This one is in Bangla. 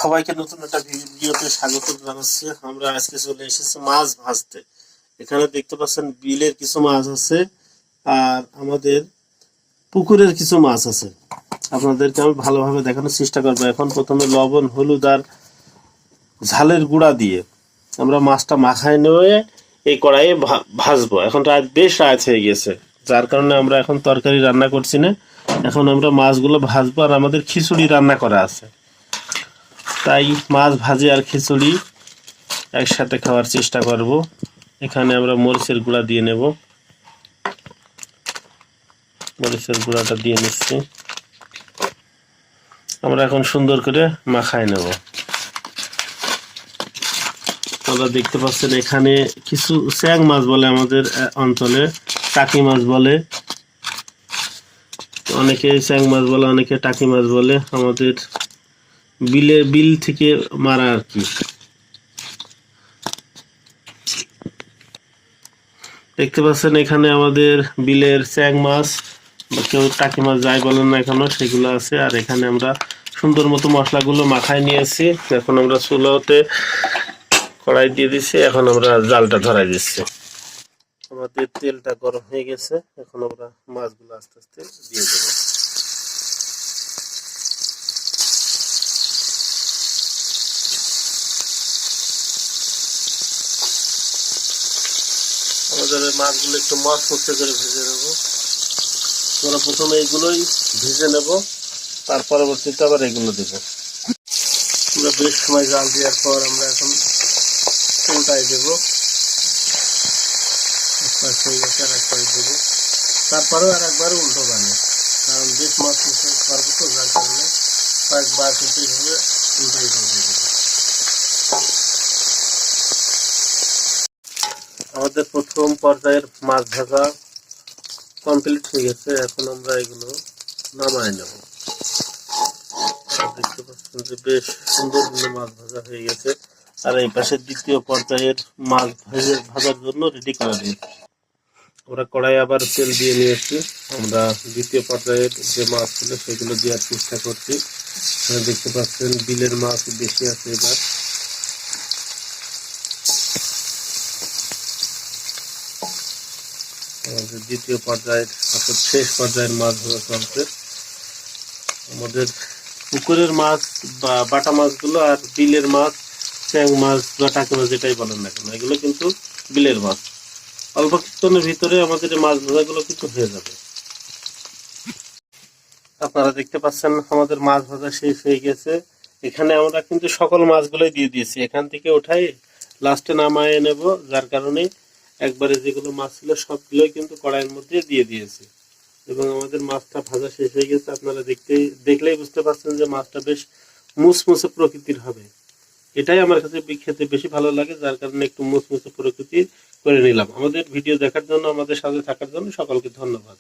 সবাইকে নতুন একটা ভিডিওতে স্বাগত জানাচ্ছি। আমরা আজকে চলে এসেছি মাছ ভাজতে। এখানে দেখতে পাচ্ছেন বিলের কিছু মাছ আছে আর আমাদের পুকুরের কিছু মাছ আছে। আপনাদেরকে আমি ভালোভাবে দেখানোর চেষ্টা করবো। এখন প্রথমে লবণ, হলুদ আর ঝালের গুঁড়া দিয়ে আমরা মাছটা মাখায় নিয়ে এই কড়াইয়ে ভাজবো। এখন বেশ রাত হয়ে গেছে, যার কারণে আমরা এখন তরকারি রান্না করছি না। এখন আমরা মাছগুলো ভাজবো আর আমাদের খিচুড়ি রান্না করা আছে, তাই মাছ ভাজি আর খিচুড়ি একসাথে খাওয়ার চেষ্টা করব। এখানে আমরা মরিচের গুঁড়া দিয়ে নেব। মরিচের গুঁড়াটা দিয়ে নিচ্ছি। আমরা এখন সুন্দর করে মাখায় নেব। আপনারা দেখতে পাচ্ছেন এখানে কিছু চ্যাং মাছ বলে আমাদের অঞ্চলে, টাকি মাছ বলে, অনেকে চ্যাং মাছ বলে, অনেকে টাকি মাছ বলে। আমাদের বিল থেকে মারা আর কি। দেখতে পাচ্ছেন এখানে আমাদের বিলের চ্যাং মাছ, কেউ টাকি মাছ যাই বলেন না এখনো, সেগুলো আছে। আর এখানে আমরা সুন্দর মতো মশলাগুলো মাখায় নিয়েছি। এখন আমরা চুলোতে কড়াই দিয়ে দিচ্ছি। এখন আমরা জালটা ধরাই দিচ্ছি। আমাদের তেলটা গরম হয়ে গেছে। এখন আমরা মাছগুলো আস্তে আস্তে দিয়ে দেবো। আমাদের মাছগুলো একটু মচমচে করে ভেজে নেব। আমরা প্রথমে এইগুলোই ভেজে নেব, তার পরবর্তীতে আবার এগুলো দেব। আমরা বেশ সময় জাল দেওয়ার পর আমরা এখন উল্টাই দেব। এক পাশ হয়ে গেছে, আর এক পাশ দেবো। তারপরেও আর একবার উল্টো বানে, কারণ বেশ মচমচে করবো তো, যার কারণে কয়েকবার কিন্তু এইভাবে উল্টাই দিয়ে দেবো। আমাদের প্রথম পর্যায়ের মাছ ভাজা কমপ্লিট হয়ে গেছে। এখন আমরা এগুলো নামায় নেব। দেখতে পাচ্ছেন যে বেশ সুন্দর মাছ ভাজা হয়ে গেছে। আর এই পাশে দ্বিতীয় পর্যায়ের মাছ ভাজার জন্য রেডি করে দিয়েছি। আমরা কড়াই আবার তেল দিয়ে নিয়েছি। আমরা দ্বিতীয় পর্যায়ের যে মাছ ছিল সেগুলো দেওয়ার চেষ্টা করছি। দেখতে পাচ্ছেন বিলের মাছ বেশি আছে এবার। আমাদের দ্বিতীয় পর্যায়ের অর্থাৎ শেষ পর্যায়ের মাছ ভাজা চলছে। আমাদের পুকুরের মাছ বা বাটা মাছগুলো আর বিলের মাছ, চ্যাং মাছ বা টাকি মাছ যেটাই বলেন না কেন, এগুলো কিন্তু বিলের মাছ। অল্প কিছুক্ষণের ভিতরে আমাদের এই মাছ ভাজাগুলো কিন্তু হয়ে যাবে। আপনারা দেখতে পাচ্ছেন আমাদের মাছ ভাজা শেষ হয়ে গেছে। এখানে আমরা কিন্তু সকল মাছগুলোই দিয়ে দিয়েছি। এখান থেকে উঠাই লাস্টে নামায় নেব, যার কারণে একবারে যেগুলো মাছ ছিল সবগুলোই কিন্তু কড়াইয়ের মধ্যে দিয়ে দিয়েছি। এবং আমাদের মাছটা ভাজা শেষ হয়ে গেছে। আপনারা দেখলেই বুঝতে পারছেন যে মাছটা বেশ মুসমুসে প্রকৃতির হবে। এটাই আমার কাছে খেতে বেশি ভালো লাগে, যার কারণে একটু মুসমুসে প্রকৃতির করে নিলাম। আমাদের ভিডিও দেখার জন্য, আমাদের সাথে থাকার জন্য সকলকে ধন্যবাদ।